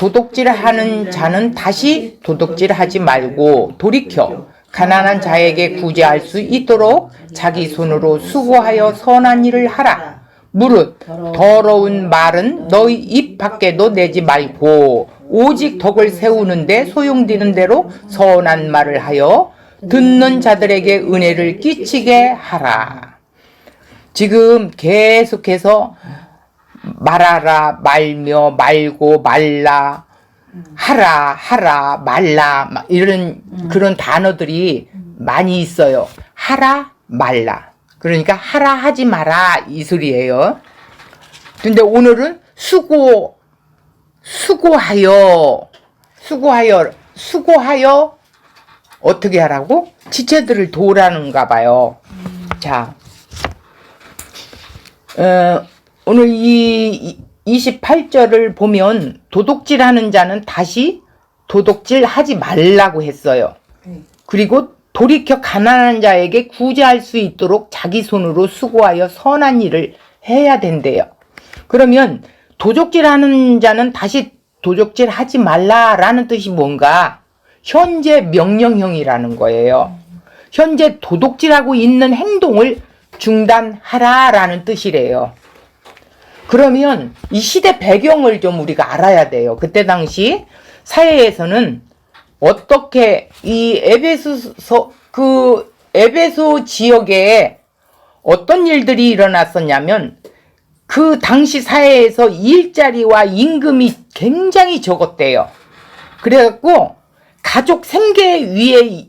도둑질하는 자는 다시 도둑질하지 말고 돌이켜 가난한 자에게 구제할 수 있도록 자기 손으로 수고하여 선한 일을 하라. 무릇 더러운 말은 너희 입 밖에도 내지 말고 오직 덕을 세우는데 소용되는 대로 선한 말을 하여 듣는 자들에게 은혜를 끼치게 하라. 지금 계속해서 말하라, 말며, 말고, 말라, 하라, 말라 이런 그런 단어들이 많이 있어요. 하라, 말라. 그러니까 하라 하지 마라 이 소리예요. 근데 오늘은 수고하여 어떻게 하라고? 지체들을 도우라는가 봐요. 자, 오늘 이 28절을 보면 도둑질하는 자는 다시 도둑질하지 말라고 했어요. 그리고 돌이켜 가난한 자에게 구제할 수 있도록 자기 손으로 수고하여 선한 일을 해야 된대요. 그러면 도둑질하는 자는 다시 도둑질하지 말라라는 뜻이 뭔가? 현재 명령형이라는 거예요. 현재 도둑질하고 있는 행동을 중단하라라는 뜻이래요. 그러면 이 시대 배경을 좀 우리가 알아야 돼요. 그때 당시 사회에서는 어떻게 이 에베소 지역에 어떤 일들이 일어났었냐면 그 당시 사회에서 일자리와 임금이 굉장히 적었대요. 그래갖고 가족 생계 위에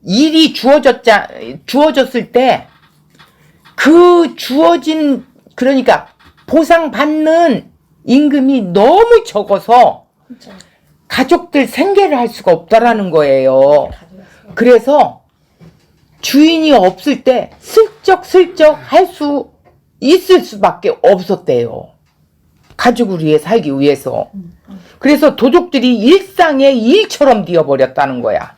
일이 주어졌을 때 그 주어진 그러니까 보상받는 임금이 너무 적어서 가족들 생계를 할 수가 없다라는 거예요. 그래서 주인이 없을 때 슬쩍슬쩍 할 수 있을 수밖에 없었대요. 가족을 위해 살기 위해서. 그래서 도둑들이 일상의 일처럼 되어버렸다는 거야.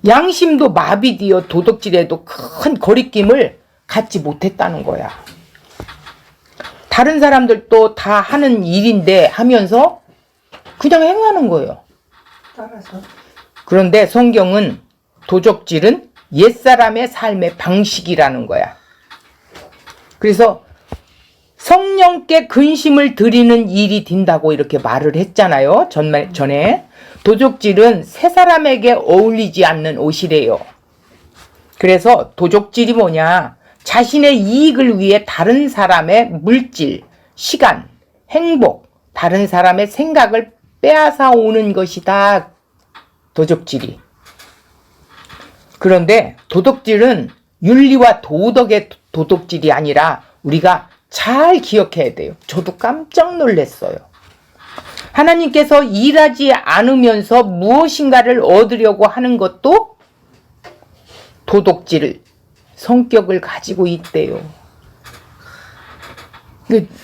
양심도 마비되어 도둑질에도 큰 거리낌을 갖지 못했다는 거야. 다른 사람들도 다 하는 일인데 하면서 그냥 행하는 거예요. 따라서. 그런데 성경은 도적질은 옛사람의 삶의 방식이라는 거야. 그래서 성령께 근심을 드리는 일이 된다고 이렇게 말을 했잖아요. 전에. 도적질은 새 사람에게 어울리지 않는 옷이래요. 그래서 도적질이 뭐냐? 자신의 이익을 위해 다른 사람의 물질, 시간, 행복, 다른 사람의 생각을 빼앗아 오는 것이다. 도적질이. 그런데 도덕질은 윤리와 도덕의 도덕질이 아니라 우리가 잘 기억해야 돼요. 저도 깜짝 놀랐어요. 하나님께서 일하지 않으면서 무엇인가를 얻으려고 하는 것도 도덕질 성격을 가지고 있대요.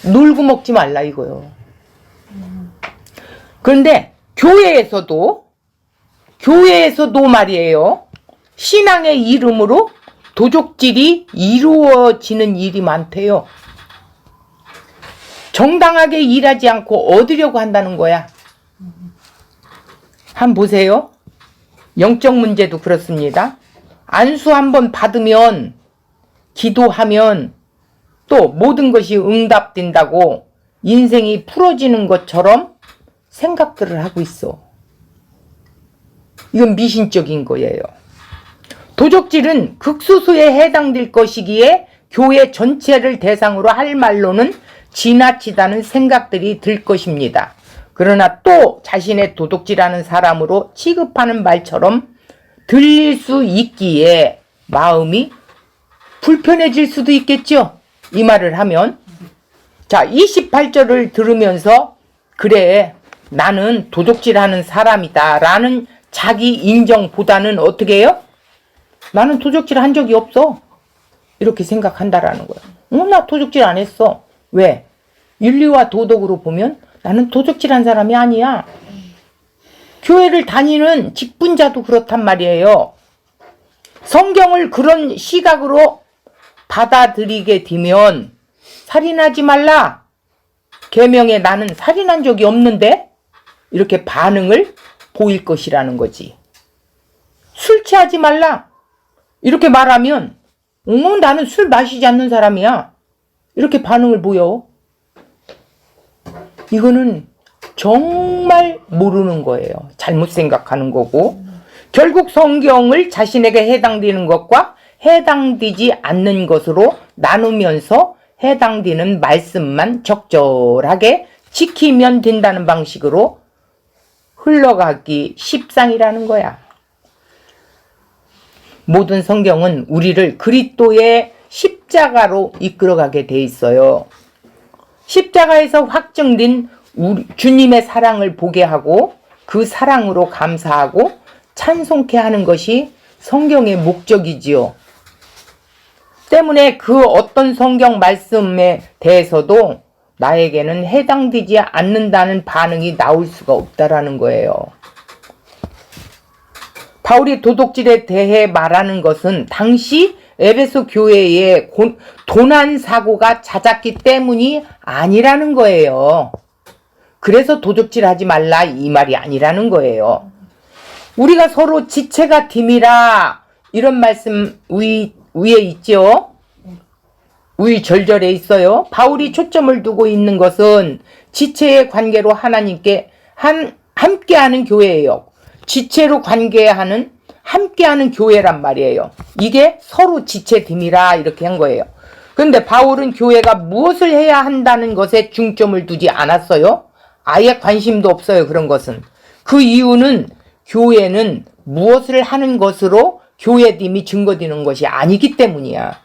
놀고 먹지 말라 이거요. 그런데 교회에서도 말이에요. 신앙의 이름으로 도적질이 이루어지는 일이 많대요. 정당하게 일하지 않고 얻으려고 한다는 거야. 한번 보세요. 영적 문제도 그렇습니다. 안수 한번 받으면 기도하면 또 모든 것이 응답된다고 인생이 풀어지는 것처럼 생각들을 하고 있어. 이건 미신적인 거예요. 도적질은 극소수에 해당될 것이기에 교회 전체를 대상으로 할 말로는 지나치다는 생각들이 들 것입니다. 그러나 또 자신의 도둑질하는 사람으로 취급하는 말처럼 들릴 수 있기에 마음이 불편해질 수도 있겠죠. 이 말을 하면. 자, 28절을 들으면서 그래 나는 도둑질하는 사람이다 라는 자기 인정보다는 어떻게 해요? 나는 도둑질 한 적이 없어. 이렇게 생각한다라는 거야. 나 도둑질 안 했어. 왜? 윤리와 도덕으로 보면 나는 도둑질한 사람이 아니야. 교회를 다니는 직분자도 그렇단 말이에요. 성경을 그런 시각으로 받아들이게 되면 살인하지 말라. 계명에 나는 살인한 적이 없는데 이렇게 반응을 보일 것이라는 거지. 술 취하지 말라 이렇게 말하면 어머 나는 술 마시지 않는 사람이야 이렇게 반응을 보여. 이거는 정말 모르는 거예요. 잘못 생각하는 거고 결국 성경을 자신에게 해당되는 것과 해당되지 않는 것으로 나누면서 해당되는 말씀만 적절하게 지키면 된다는 방식으로 흘러가기 십상이라는 거야. 모든 성경은 우리를 그리스도의 십자가로 이끌어가게 돼 있어요. 십자가에서 확증된 주님의 사랑을 보게 하고 그 사랑으로 감사하고 찬송케 하는 것이 성경의 목적이지요. 때문에 그 어떤 성경 말씀에 대해서도 나에게는 해당되지 않는다는 반응이 나올 수가 없다라는 거예요. 바울이 도둑질에 대해 말하는 것은 당시 에베소 교회에 도난 사고가 잦았기 때문이 아니라는 거예요. 그래서 도둑질하지 말라 이 말이 아니라는 거예요. 우리가 서로 지체가 됨이라 이런 말씀 위에 있죠. 위 절절에 있어요. 바울이 초점을 두고 있는 것은 지체의 관계로 하나님께 함께하는 교회예요. 지체로 관계하는 함께하는 교회란 말이에요. 이게 서로 지체됨이라 이렇게 한 거예요. 그런데 바울은 교회가 무엇을 해야 한다는 것에 중점을 두지 않았어요. 아예 관심도 없어요. 그런 것은. 그 이유는 교회는 무엇을 하는 것으로 교회됨이 증거되는 것이 아니기 때문이야.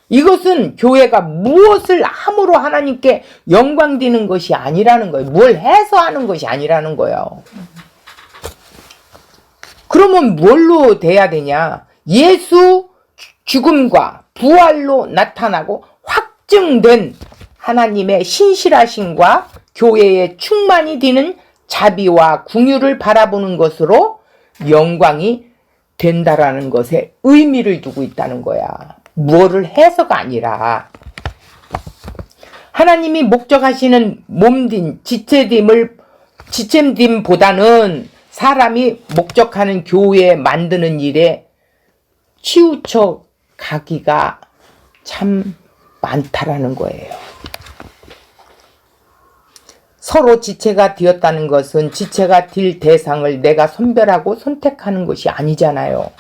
이것은 교회가 무엇을 함으로 하나님께 영광되는 것이 아니라는 거예요. 뭘 해서 하는 것이 아니라는 거예요. 그러면 뭘로 돼야 되냐? 예수 죽음과 부활로 나타나고 확증된 하나님의 신실하심과 교회의 충만이 되는 자비와 긍휼을 바라보는 것으로 영광이 된다라는 것에 의미를 두고 있다는 거야. 뭐를 해서가 아니라 하나님이 목적하시는 몸din 지체됨보다는 사람이 목적하는 교회 만드는 일에 치우쳐 가기가 참 많다라는 거예요. 서로 지체가 되었다는 것은 지체가 될 대상을 내가 선별하고 선택하는 것이 아니잖아요.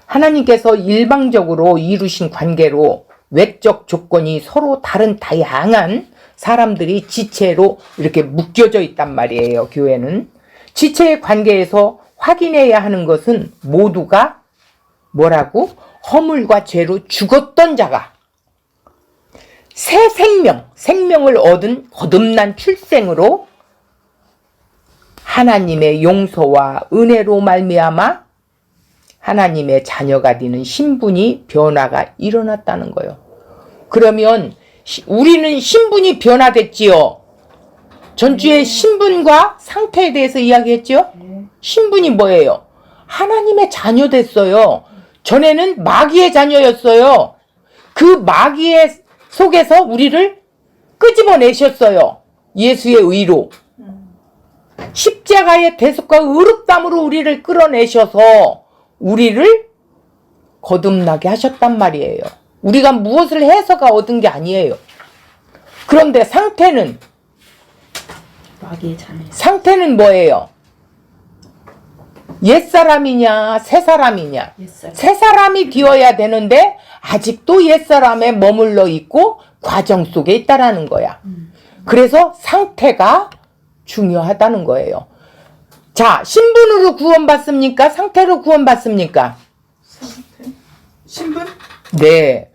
하나님께서 일방적으로 이루신 관계로 외적 조건이 서로 다른 다양한 사람들이 지체로 이렇게 묶여져 있단 말이에요. 교회는. 지체의 관계에서 확인해야 하는 것은 모두가 뭐라고? 허물과 죄로 죽었던 자가 새 생명을 얻은 거듭난 출생으로 하나님의 용서와 은혜로 말미암아 하나님의 자녀가 되는 신분이 변화가 일어났다는 거예요. 그러면 우리는 신분이 변화됐지요. 전주에 신분과 상태에 대해서 이야기했죠. 신분이 뭐예요? 하나님의 자녀 됐어요. 전에는 마귀의 자녀였어요. 그 마귀의 속에서 우리를 끄집어내셨어요. 예수의 의로. 십자가의 대속과 의롭담으로 우리를 끌어내셔서 우리를 거듭나게 하셨단 말이에요. 우리가 무엇을 해서가 얻은 게 아니에요. 그런데 상태는 상태는 뭐예요? 옛사람이냐 새사람이냐? 새사람이 되어야 되는데 아직도 옛사람에 머물러 있고 과정 속에 있다라는 거야. 그래서 상태가 중요하다는 거예요. 자, 신분으로 구원받습니까? 상태로 구원받습니까? 신분? 네.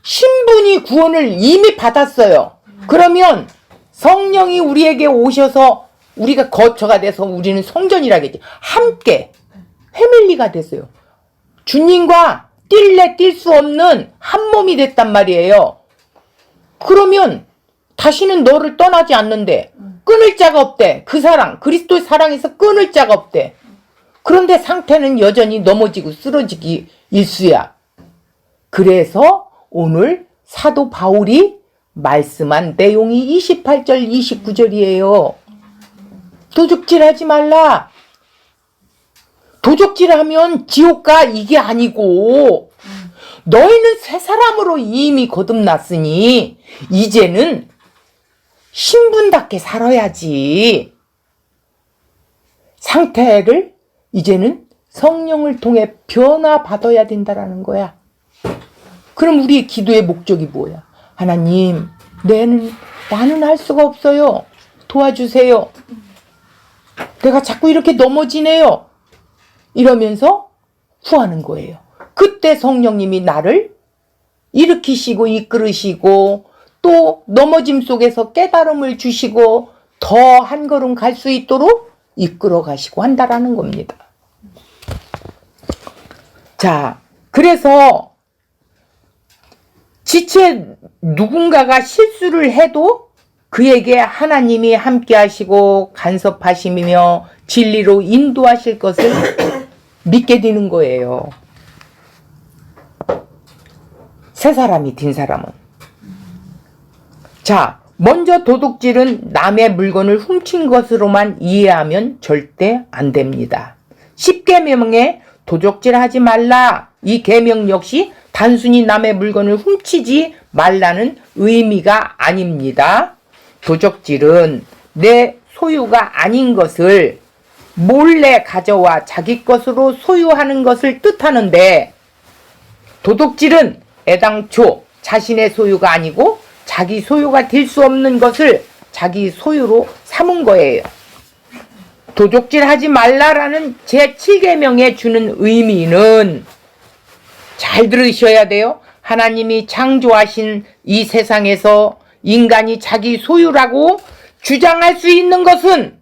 신분이 구원을 이미 받았어요. 그러면 성령이 우리에게 오셔서 우리가 거처가 돼서 우리는 성전이라겠지. 함께 패밀리가 됐어요. 주님과 뛸래 뛸 수 없는 한 몸이 됐단 말이에요. 그러면 다시는 너를 떠나지 않는데 끊을 자가 없대. 그 사랑, 그리스도의 사랑에서 끊을 자가 없대. 그런데 상태는 여전히 넘어지고 쓰러지기 일쑤야. 그래서 오늘 사도 바울이 말씀한 내용이 28절 29절이에요. 도적질 하지 말라. 도적질하면 지옥가 이게 아니고 너희는 새 사람으로 이미 거듭났으니 이제는 신분답게 살아야지. 상태를 이제는 성령을 통해 변화받아야 된다라는 거야. 그럼 우리의 기도의 목적이 뭐야? 하나님, 나는 할 수가 없어요. 도와주세요. 내가 자꾸 이렇게 넘어지네요. 이러면서 구하는 거예요. 그때 성령님이 나를 일으키시고 이끌으시고 또 넘어짐 속에서 깨달음을 주시고 더 한 걸음 갈 수 있도록 이끌어 가시고 한다라는 겁니다. 자, 그래서 지체 누군가가 실수를 해도 그에게 하나님이 함께 하시고 간섭하시며 진리로 인도하실 것을 믿게 되는 거예요. 새 사람이 된 사람은. 자, 먼저 도둑질은 남의 물건을 훔친 것으로만 이해하면 절대 안 됩니다. 10계명에 도적질하지 말라. 이 계명 역시 단순히 남의 물건을 훔치지 말라는 의미가 아닙니다. 도적질은 내 소유가 아닌 것을 몰래 가져와 자기 것으로 소유하는 것을 뜻하는데, 도둑질은 애당초 자신의 소유가 아니고 자기 소유가 될 수 없는 것을 자기 소유로 삼은 거예요. 도둑질하지 말라라는 제7계명에 주는 의미는, 잘 들으셔야 돼요. 하나님이 창조하신 이 세상에서 인간이 자기 소유라고 주장할 수 있는 것은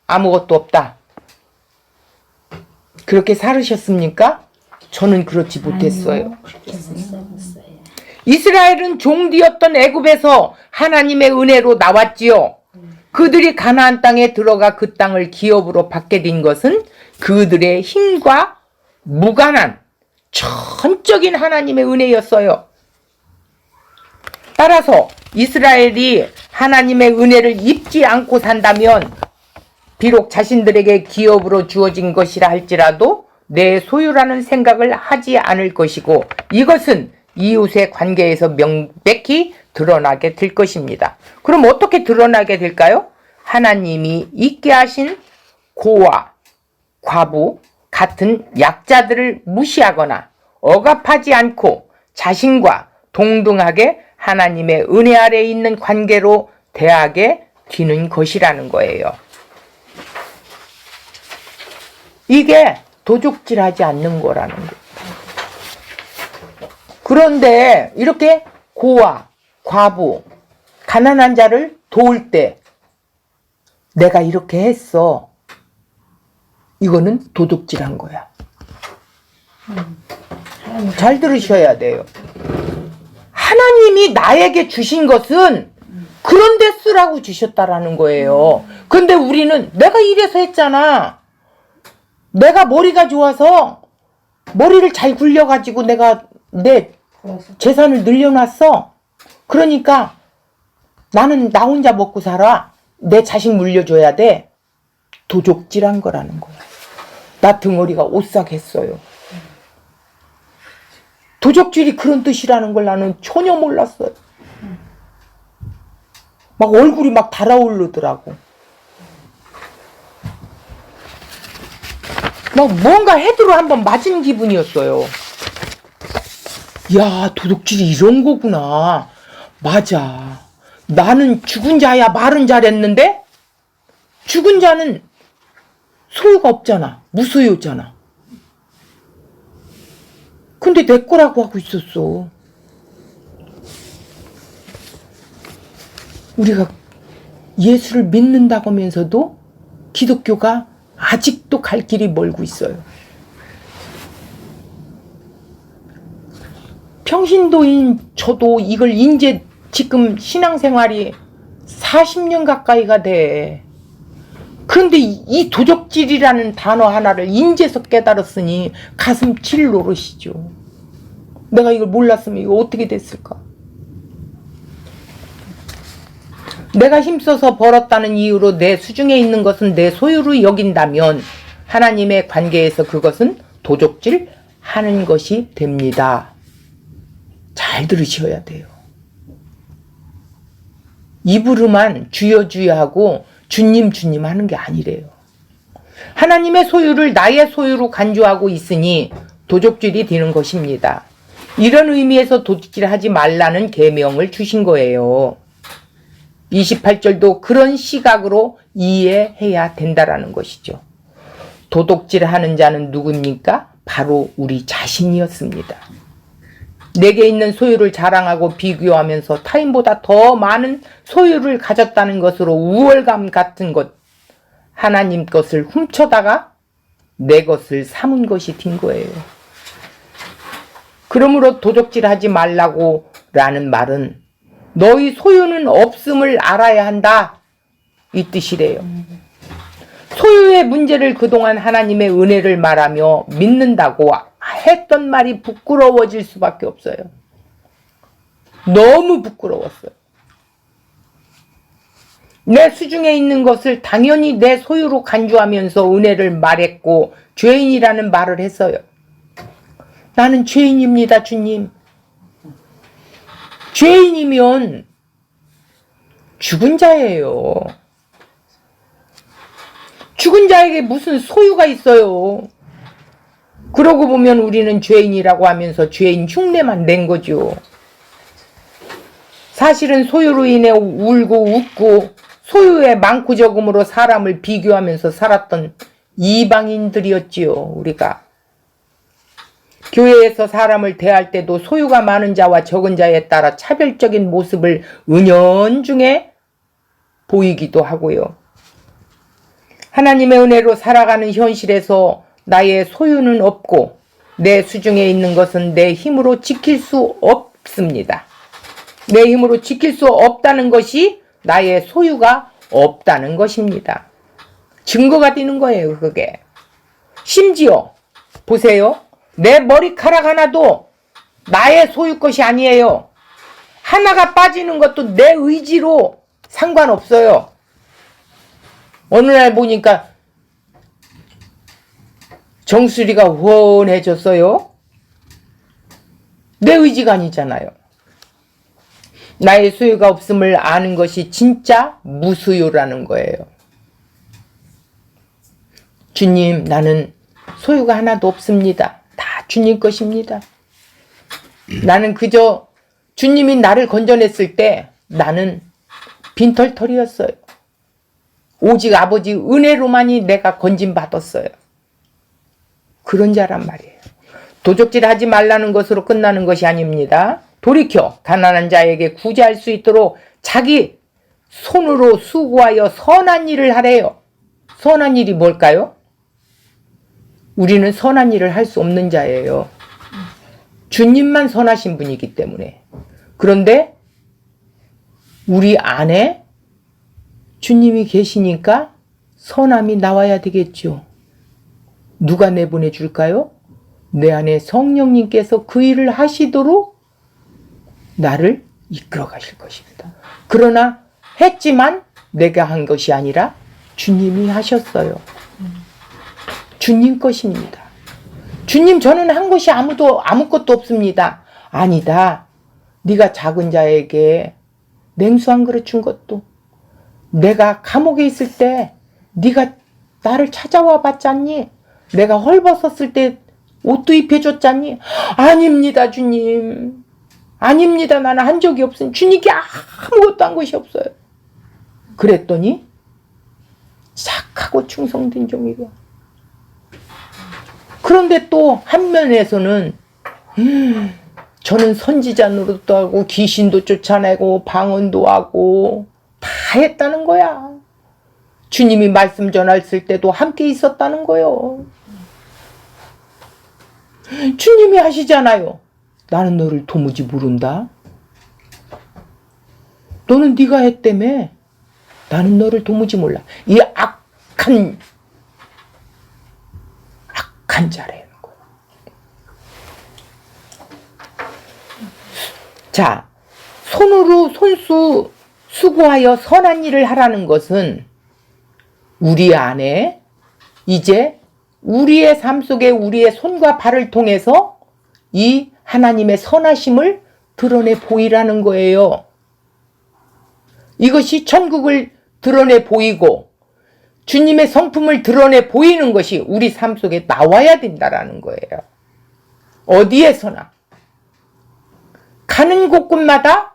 아무것도 없다. 그렇게 살으셨습니까? 저는 그렇지 못했어요. 이스라엘은 종되었던 애굽에서 하나님의 은혜로 나왔지요. 그들이 가나안 땅에 들어가 그 땅을 기업으로 받게 된 것은 그들의 힘과 무관한 전적인 하나님의 은혜였어요. 따라서 이스라엘이 하나님의 은혜를 입지 않고 산다면 비록 자신들에게 기업으로 주어진 것이라 할지라도 내 소유라는 생각을 하지 않을 것이고, 이것은 이웃의 관계에서 명백히 드러나게 될 것입니다. 그럼 어떻게 드러나게 될까요? 하나님이 있게 하신 고아, 과부 같은 약자들을 무시하거나 억압하지 않고 자신과 동등하게 하나님의 은혜 아래에 있는 관계로 대하게 되는 것이라는 거예요. 이게 도둑질하지 않는 거라는 거예요. 그런데 이렇게 고아, 과부, 가난한 자를 도울 때 내가 이렇게 했어. 이거는 도둑질한 거야. 잘 들으셔야 돼요. 하나님이 나에게 주신 것은 그런 데 쓰라고 주셨다라는 거예요. 근데 우리는 내가 이래서 했잖아. 내가 머리가 좋아서 머리를 잘 굴려가지고 내가 내 재산을 늘려놨어. 그러니까 나는 나 혼자 먹고 살아. 내 자식 물려줘야 돼. 도적질한 거라는 거야. 나 등어리가 오싹했어요. 도적질이 그런 뜻이라는 걸 나는 전혀 몰랐어요. 막 얼굴이 막 달아오르더라고. 막 뭔가 헤드로 한번 맞은 기분이었어요. 야, 도둑질이 이런 거구나. 맞아. 나는 죽은 자야 말은 잘했는데 죽은 자는 소유가 없잖아. 무소유잖아. 근데 내 거라고 하고 있었어. 우리가 예수를 믿는다고 하면서도 기독교가 아직도 갈 길이 멀고 있어요. 평신도인 저도 이걸 이제 지금 신앙생활이 40년 가까이가 돼. 그런데 이 도적질이라는 단어 하나를 인제서 깨달았으니 가슴 칠 노릇이죠. 내가 이걸 몰랐으면 이거 어떻게 됐을까? 내가 힘써서 벌었다는 이유로 내 수중에 있는 것은 내 소유로 여긴다면 하나님의 관계에서 그것은 도적질 하는 것이 됩니다. 잘 들으셔야 돼요. 입으로만 주여 주여 하고 주님 주님 하는 게 아니래요. 하나님의 소유를 나의 소유로 간주하고 있으니 도적질이 되는 것입니다. 이런 의미에서 도적질하지 말라는 계명을 주신 거예요. 28절도 그런 시각으로 이해해야 된다라는 것이죠. 도둑질하는 자는 누굽니까? 바로 우리 자신이었습니다. 내게 있는 소유를 자랑하고 비교하면서 타인보다 더 많은 소유를 가졌다는 것으로 우월감 같은 것, 하나님 것을 훔쳐다가 내 것을 삼은 것이 된 거예요. 그러므로 도적질하지 말라고 라는 말은 너희 소유는 없음을 알아야 한다, 이 뜻이래요. 소유의 문제를 그동안 하나님의 은혜를 말하며 믿는다고 했던 말이 부끄러워질 수밖에 없어요. 너무 부끄러웠어요. 내 수중에 있는 것을 당연히 내 소유로 간주하면서 은혜를 말했고 죄인이라는 말을 했어요. 나는 죄인입니다, 주님. 죄인이면 죽은 자예요. 죽은 자에게 무슨 소유가 있어요. 그러고 보면 우리는 죄인이라고 하면서 죄인 흉내만 낸 거죠. 사실은 소유로 인해 울고 웃고 소유의 많고 적음으로 사람을 비교하면서 살았던 이방인들이었지요, 우리가. 교회에서 사람을 대할 때도 소유가 많은 자와 적은 자에 따라 차별적인 모습을 은연중에 보이기도 하고요. 하나님의 은혜로 살아가는 현실에서 나의 소유는 없고 내 수중에 있는 것은 내 힘으로 지킬 수 없습니다. 내 힘으로 지킬 수 없다는 것이 나의 소유가 없다는 것입니다. 증거가 되는 거예요, 그게. 심지어 보세요. 내 머리카락 하나도 나의 소유 것이 아니에요. 하나가 빠지는 것도 내 의지로 상관없어요. 어느 날 보니까 정수리가 훤해졌어요. 내 의지가 아니잖아요. 나의 소유가 없음을 아는 것이 진짜 무소유라는 거예요. 주님, 나는 소유가 하나도 없습니다. 다 주님 것입니다. 나는 그저 주님이 나를 건져냈을 때 나는 빈털털이었어요. 오직 아버지 은혜로만이 내가 건짐받았어요. 그런 자란 말이에요. 도적질하지 말라는 것으로 끝나는 것이 아닙니다. 돌이켜 가난한 자에게 구제할 수 있도록 자기 손으로 수고하여 선한 일을 하래요. 선한 일이 뭘까요? 우리는 선한 일을 할 수 없는 자예요. 주님만 선하신 분이기 때문에. 그런데 우리 안에 주님이 계시니까 선함이 나와야 되겠죠. 누가 내보내줄까요? 내 안에 성령님께서 그 일을 하시도록 나를 이끌어 가실 것입니다. 그러나 했지만 내가 한 것이 아니라 주님이 하셨어요. 주님 것입니다. 주님, 저는 한 것이 아무것도 없습니다. 아니다. 네가 작은 자에게 냉수 한 그릇 준 것도, 내가 감옥에 있을 때 네가 나를 찾아와 봤잖니? 내가 헐벗었을 때 옷도 입혀줬잖니? 아닙니다, 주님. 아닙니다. 나는 한 적이 없으니 주님께 아무것도 한 것이 없어요. 그랬더니 착하고 충성된 종이가. 그런데 또 한면에서는 저는 선지자 노릇도 하고 귀신도 쫓아내고 방언도 하고 다 했다는 거야. 주님이 말씀 전했을 때도 함께 있었다는 거요. 주님이 하시잖아요. 나는 너를 도무지 모른다. 너는 네가 했다며. 나는 너를 도무지 몰라. 이 악한 자라는 거야. 자, 손으로 손수 수고하여 선한 일을 하라는 것은 우리 안에 이제 우리의 삶 속에 우리의 손과 발을 통해서 이 하나님의 선하심을 드러내 보이라는 거예요. 이것이 천국을 드러내 보이고 주님의 성품을 드러내 보이는 것이 우리 삶 속에 나와야 된다라는 거예요. 어디에서나 가는 곳곳마다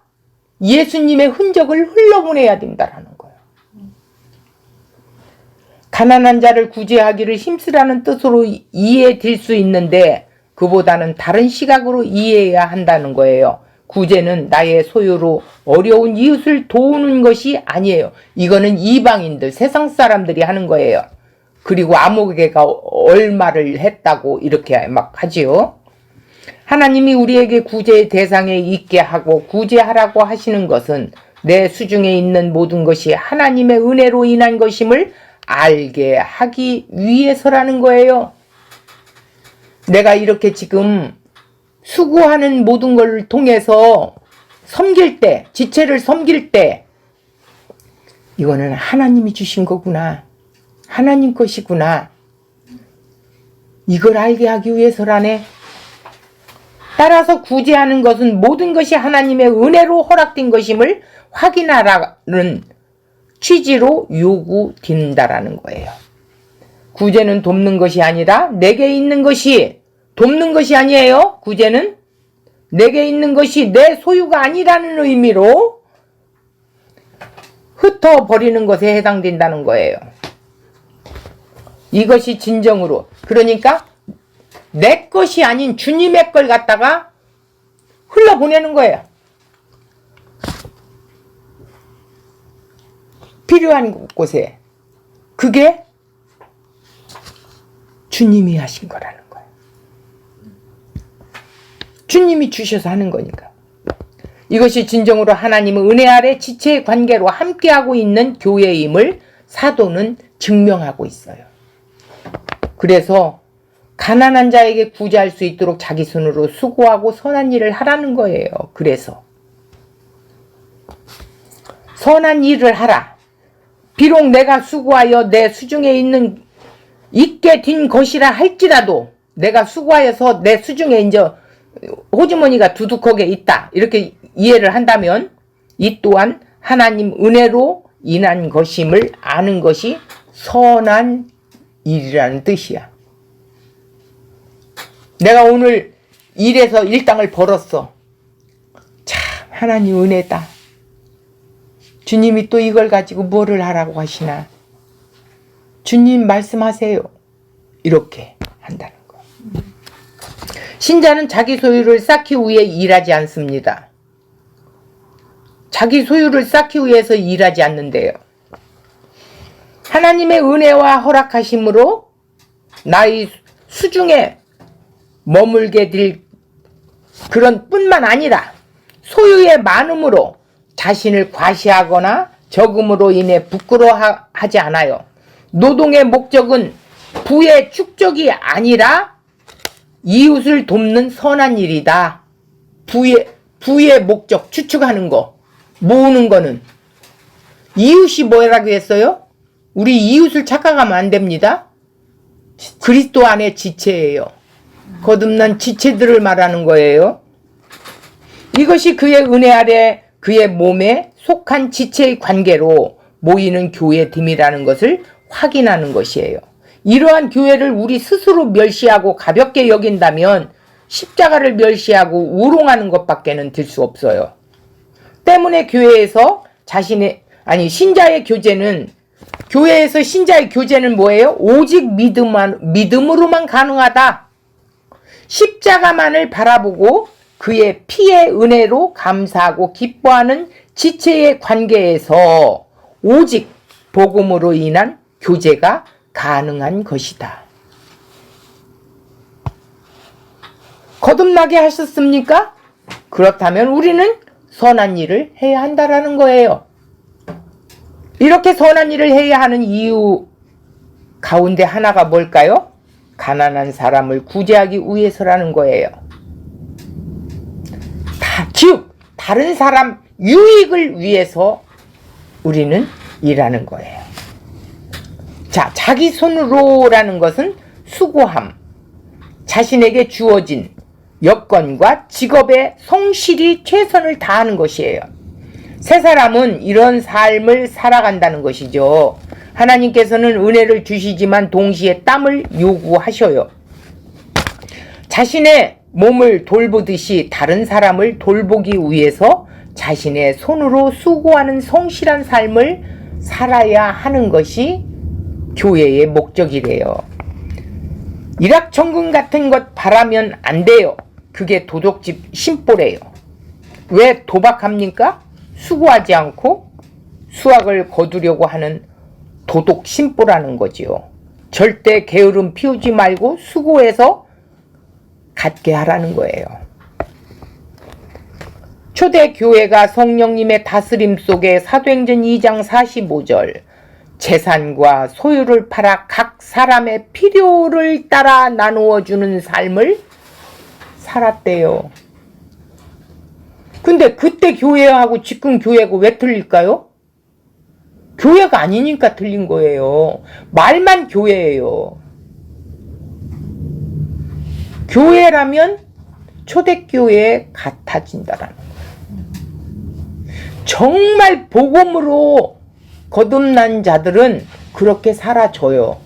예수님의 흔적을 흘러보내야 된다라는 거예요. 가난한 자를 구제하기를 힘쓰라는 뜻으로 이해될 수 있는데 그보다는 다른 시각으로 이해해야 한다는 거예요. 구제는 나의 소유로 어려운 이웃을 도우는 것이 아니에요. 이거는 이방인들, 세상 사람들이 하는 거예요. 그리고 아무개가 얼마를 했다고 이렇게 막 하지요. 하나님이 우리에게 구제의 대상에 있게 하고 구제하라고 하시는 것은 내 수중에 있는 모든 것이 하나님의 은혜로 인한 것임을 알게 하기 위해서라는 거예요. 내가 이렇게 지금 수고하는 모든 걸 통해서 섬길 때, 지체를 섬길 때 이거는 하나님이 주신 거구나. 하나님 것이구나. 이걸 알게 하기 위해서라네. 따라서 구제하는 것은 모든 것이 하나님의 은혜로 허락된 것임을 확인하라는 취지로 요구된다라는 거예요. 구제는 돕는 것이 아니라 내게 있는 것이 돕는 것이 아니에요. 구제는 내게 있는 것이 내 소유가 아니라는 의미로 흩어버리는 것에 해당된다는 거예요. 이것이 진정으로, 그러니까 내 것이 아닌 주님의 걸 갖다가 흘러보내는 거예요. 필요한 곳에. 그게 주님이 하신 거라는 거예요. 주님이 주셔서 하는 거니까. 이것이 진정으로 하나님의 은혜 아래 지체의 관계로 함께하고 있는 교회임을 사도는 증명하고 있어요. 그래서 가난한 자에게 구제할 수 있도록 자기 손으로 수고하고 선한 일을 하라는 거예요. 그래서 선한 일을 하라. 비록 내가 수고하여 내 수중에 있게 된 것이라 할지라도 내가 수고하여서 내 수중에 이제 호주머니가 두둑하게 있다. 이렇게 이해를 한다면 이 또한 하나님 은혜로 인한 것임을 아는 것이 선한 일이라는 뜻이야. 내가 오늘 일해서 일당을 벌었어. 참 하나님 은혜다. 주님이 또 이걸 가지고 뭐를 하라고 하시나. 주님 말씀하세요. 이렇게 한다는 거. 신자는 자기 소유를 쌓기 위해 일하지 않습니다. 자기 소유를 쌓기 위해서 일하지 않는데요. 하나님의 은혜와 허락하심으로 나의 수중에 머물게 될 그런 뿐만 아니라 소유의 많음으로 자신을 과시하거나 적음으로 인해 부끄러워하지 않아요. 노동의 목적은 부의 축적이 아니라 이웃을 돕는 선한 일이다. 부의 목적, 추측하는 거, 모으는 거는. 이웃이 뭐라고 했어요? 우리 이웃을 착각하면 안 됩니다. 그리스도 안의 지체예요. 거듭난 지체들을 말하는 거예요. 이것이 그의 은혜 아래 그의 몸에 속한 지체의 관계로 모이는 교회됨이라는 것을 확인하는 것이에요. 이러한 교회를 우리 스스로 멸시하고 가볍게 여긴다면 십자가를 멸시하고 우롱하는 것밖에는 될 수 없어요. 때문에 교회에서 신자의 교제는, 교회에서 신자의 교제는 뭐예요? 오직 믿음으로만 가능하다. 십자가만을 바라보고 그의 피의 은혜로 감사하고 기뻐하는 지체의 관계에서 오직 복음으로 인한 교제가 가능한 것이다. 거듭나게 하셨습니까? 그렇다면 우리는 선한 일을 해야 한다라는 거예요. 이렇게 선한 일을 해야 하는 이유 가운데 하나가 뭘까요? 가난한 사람을 구제하기 위해서라는 거예요. 즉 다른 사람 유익을 위해서 우리는 일하는 거예요. 자, 자기 손으로라는 것은 수고함, 자신에게 주어진 여건과 직업에 성실히 최선을 다하는 것이에요. 세 사람은 이런 삶을 살아간다는 것이죠. 하나님께서는 은혜를 주시지만 동시에 땀을 요구하셔요. 자신의 몸을 돌보듯이 다른 사람을 돌보기 위해서 자신의 손으로 수고하는 성실한 삶을 살아야 하는 것이 교회의 목적이래요. 일확천금 같은 것 바라면 안 돼요. 그게 도덕집 심보래요. 왜 도박합니까? 수고하지 않고 수확을 거두려고 하는 도덕 심보라는 거지요. 절대 게으름 피우지 말고 수고해서 갖게 하라는 거예요. 초대교회가 성령님의 다스림 속에 사도행전 2장 45절 재산과 소유를 팔아 각 사람의 필요를 따라 나누어 주는 삶을 살았대요. 근데 그때 교회하고 지금 교회가 왜 틀릴까요? 교회가 아니니까 틀린 거예요. 말만 교회예요. 교회라면 초대교회에 같아진다라는 거예요. 정말 복음으로 거듭난 자들은 그렇게 살아줘요.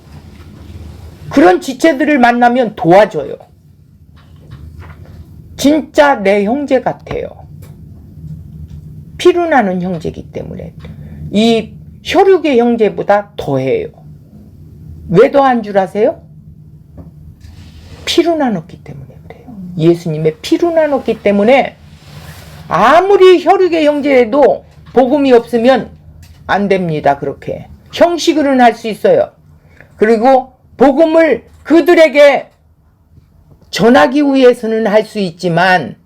그런 지체들을 만나면 도와줘요. 진짜 내 형제 같아요. 피로나는 형제이기 때문에 이 혈육의 형제보다 더해요. 왜 더한 줄 아세요? 피로 나눴기 때문에 그래요. 예수님의 피로 나눴기 때문에 아무리 혈육의 형제라도 복음이 없으면 안 됩니다. 그렇게 형식으로는 할 수 있어요. 그리고 복음을 그들에게 전하기 위해서는 할 수 있지만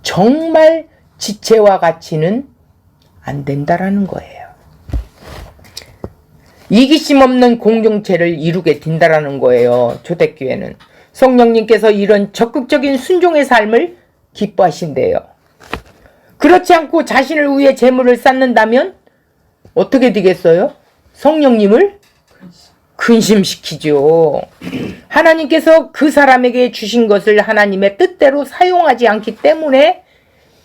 정말 지체와 같이는 안 된다라는 거예요. 이기심 없는 공동체를 이루게 된다라는 거예요. 초대교회는 성령님께서 이런 적극적인 순종의 삶을 기뻐하신대요. 그렇지 않고 자신을 위해 재물을 쌓는다면 어떻게 되겠어요? 성령님을 근심시키죠. 하나님께서 그 사람에게 주신 것을 하나님의 뜻대로 사용하지 않기 때문에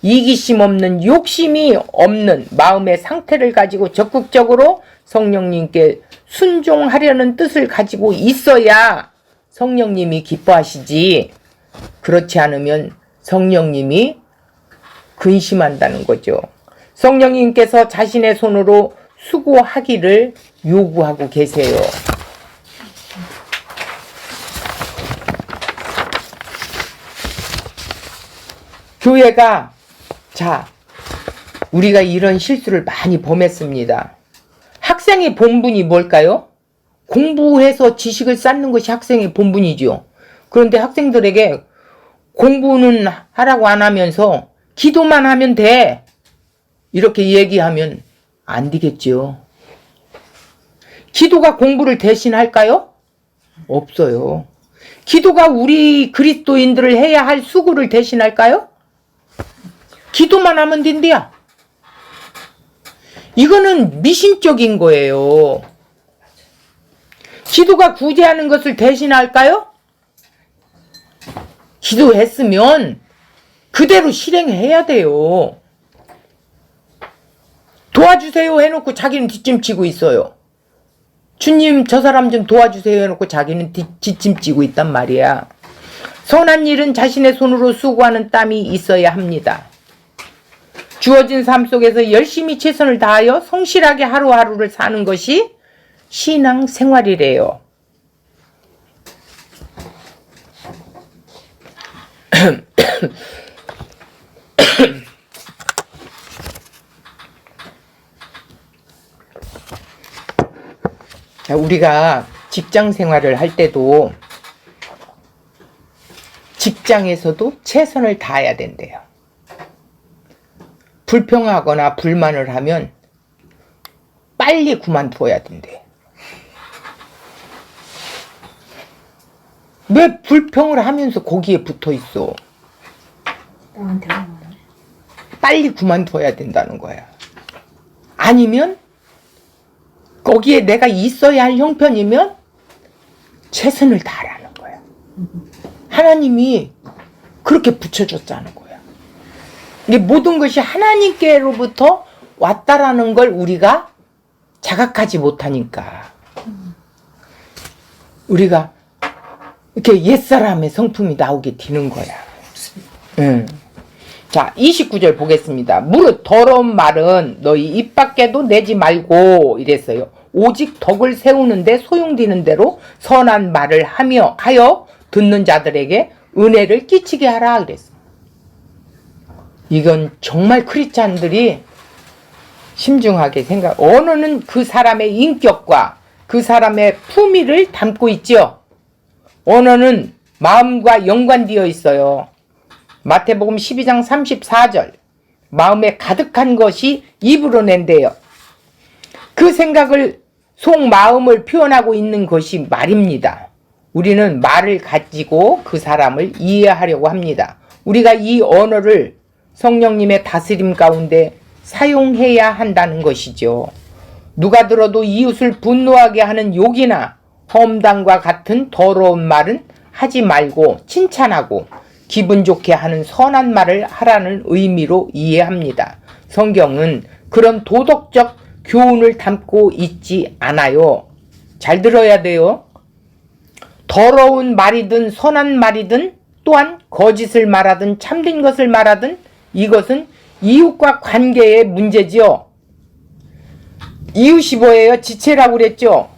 이기심 없는 욕심이 없는 마음의 상태를 가지고 적극적으로 성령님께 순종하려는 뜻을 가지고 있어야 성령님이 기뻐하시지, 그렇지 않으면 성령님이 근심한다는 거죠. 성령님께서 자신의 손으로 수고하기를 요구하고 계세요. 교회가 우리가 이런 실수를 많이 범했습니다. 학생의 본분이 뭘까요? 공부해서 지식을 쌓는 것이 학생의 본분이죠. 그런데 학생들에게 공부는 하라고 안 하면서 기도만 하면 돼, 이렇게 얘기하면 안 되겠죠. 기도가 공부를 대신할까요? 없어요. 기도가 우리 그리스도인들을 해야 할 수고를 대신할까요? 기도만 하면 된대요. 이거는 미신적인 거예요. 기도가 구제하는 것을 대신할까요? 기도했으면 그대로 실행해야 돼요. 도와주세요 해놓고 자기는 뒷짐지고 있어요. 주님 저 사람 좀 도와주세요 해놓고 자기는 뒷짐지고 있단 말이야. 선한 일은 자신의 손으로 수고하는 땀이 있어야 합니다. 주어진 삶 속에서 열심히 최선을 다하여 성실하게 하루하루를 사는 것이 신앙 생활이래요. 자, 우리가 직장 생활을 할 때도 직장에서도 최선을 다해야 된대요. 불평하거나 불만을 하면 빨리 그만둬야 된대. 왜 불평을 하면서 거기에 붙어 있어? 빨리 그만둬야 된다는 거야. 아니면 거기에 내가 있어야 할 형편이면 최선을 다하라는 거야. 하나님이 그렇게 붙여줬다는 거야. 이게 모든 것이 하나님께로부터 왔다라는 걸 우리가 자각하지 못하니까 우리가 이렇게 옛사람의 성품이 나오게 되는 거야. 자, 29절 보겠습니다. 무릇 더러운 말은 너희 입 밖에도 내지 말고 이랬어요. 오직 덕을 세우는데 소용되는 대로 선한 말을 하여 듣는 자들에게 은혜를 끼치게 하라 그랬어요. 이건 정말 크리스찬들이 심중하게 언어는 그 사람의 인격과 그 사람의 품위를 담고 있죠. 언어는 마음과 연관되어 있어요. 마태복음 12장 34절 마음에 가득한 것이 입으로 낸대요. 그 생각을 속마음을 표현하고 있는 것이 말입니다. 우리는 말을 가지고 그 사람을 이해하려고 합니다. 우리가 이 언어를 성령님의 다스림 가운데 사용해야 한다는 것이죠. 누가 들어도 이웃을 분노하게 하는 욕이나 험담과 같은 더러운 말은 하지 말고 칭찬하고 기분 좋게 하는 선한 말을 하라는 의미로 이해합니다. 성경은 그런 도덕적 교훈을 담고 있지 않아요. 잘 들어야 돼요. 더러운 말이든 선한 말이든 또한 거짓을 말하든 참된 것을 말하든 이것은 이웃과 관계의 문제지요. 이웃이 뭐예요? 지체라고 그랬죠.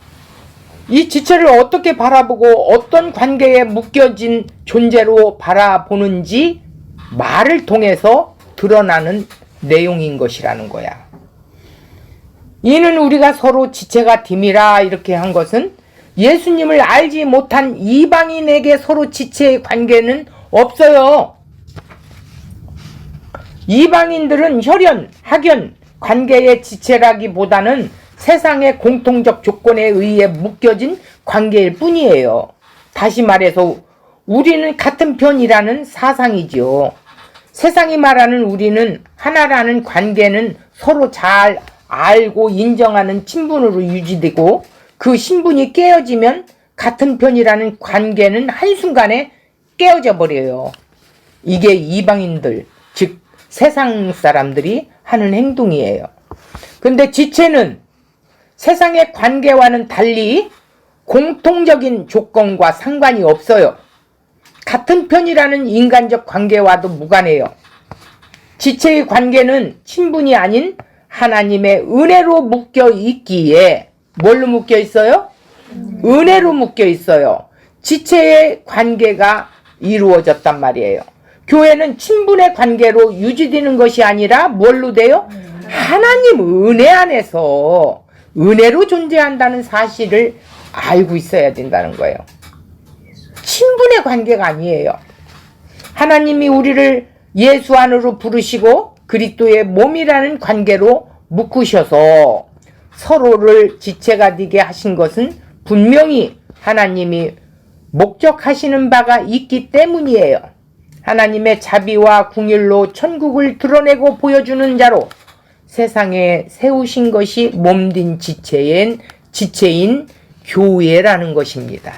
이 지체를 어떻게 바라보고 어떤 관계에 묶여진 존재로 바라보는지 말을 통해서 드러나는 내용인 것이라는 거야. 이는 우리가 서로 지체가 됨이라 이렇게 한 것은 예수님을 알지 못한 이방인에게 서로 지체의 관계는 없어요. 이방인들은 혈연, 학연, 관계의 지체라기보다는 세상의 공통적 조건에 의해 묶여진 관계일 뿐이에요. 다시 말해서 우리는 같은 편이라는 사상이지요. 세상이 말하는 우리는 하나라는 관계는 서로 잘 알고 인정하는 친분으로 유지되고 그 신분이 깨어지면 같은 편이라는 관계는 한순간에 깨어져 버려요. 이게 이방인들, 즉 세상 사람들이 하는 행동이에요. 근데 지체는 세상의 관계와는 달리 공통적인 조건과 상관이 없어요. 같은 편이라는 인간적 관계와도 무관해요. 지체의 관계는 친분이 아닌 하나님의 은혜로 묶여 있기에 뭘로 묶여 있어요? 은혜로 묶여 있어요. 지체의 관계가 이루어졌단 말이에요. 교회는 친분의 관계로 유지되는 것이 아니라 뭘로 돼요? 하나님 은혜 안에서 은혜로 존재한다는 사실을 알고 있어야 된다는 거예요. 친분의 관계가 아니에요. 하나님이 우리를 예수 안으로 부르시고 그리스도의 몸이라는 관계로 묶으셔서 서로를 지체가 되게 하신 것은 분명히 하나님이 목적하시는 바가 있기 때문이에요. 하나님의 자비와 긍휼로 천국을 드러내고 보여주는 자로 세상에 세우신 것이 몸된 지체인 교회라는 것입니다.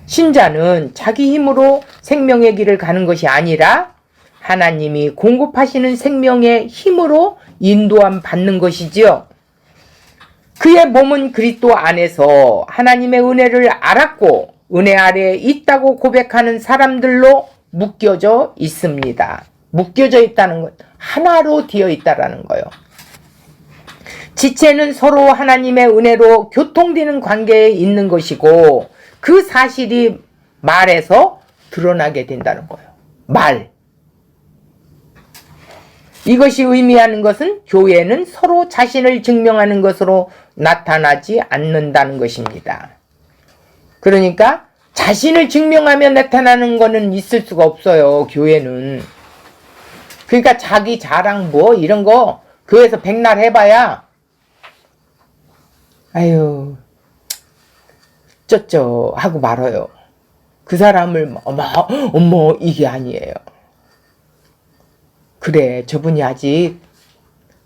신자는 자기 힘으로 생명의 길을 가는 것이 아니라 하나님이 공급하시는 생명의 힘으로 인도함 받는 것이지요. 그의 몸은 그리스도 안에서 하나님의 은혜를 알았고 은혜 아래에 있다고 고백하는 사람들로 묶여져 있습니다. 묶여져 있다는 것, 하나로 되어 있다라는 거예요. 지체는 서로 하나님의 은혜로 교통되는 관계에 있는 것이고 그 사실이 말에서 드러나게 된다는 거예요. 말. 이것이 의미하는 것은 교회는 서로 자신을 증명하는 것으로 나타나지 않는다는 것입니다. 그러니까 자신을 증명하며 나타나는 것은 있을 수가 없어요. 교회는. 그러니까 자기 자랑 뭐 이런 거 교회에서 백날 해봐야 아유 쩌쩌 하고 말아요. 그 사람을 어머 이게 아니에요. 그래 저분이 아직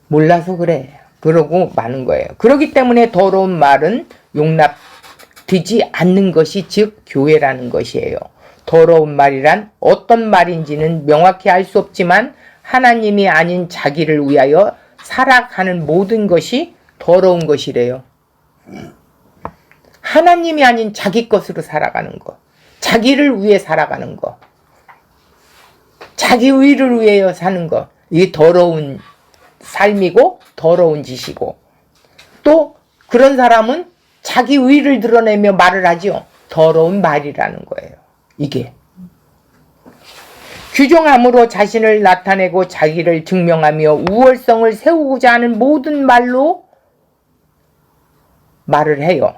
몰라서 그래. 그러고 마는 거예요. 그렇기 때문에 더러운 말은 용납되지 않는 것이 즉 교회라는 것이에요. 더러운 말이란 어떤 말인지는 명확히 알 수 없지만 하나님이 아닌 자기를 위하여 살아가는 모든 것이 더러운 것이래요. 하나님이 아닌 자기 것으로 살아가는 것, 자기를 위해 살아가는 것, 자기 의를 위하여 사는 것, 이게 더러운 삶이고 더러운 짓이고, 또 그런 사람은 자기 의를 드러내며 말을 하죠. 더러운 말이라는 거예요. 이게 규정함으로 자신을 나타내고 자기를 증명하며 우월성을 세우고자 하는 모든 말로 말을 해요.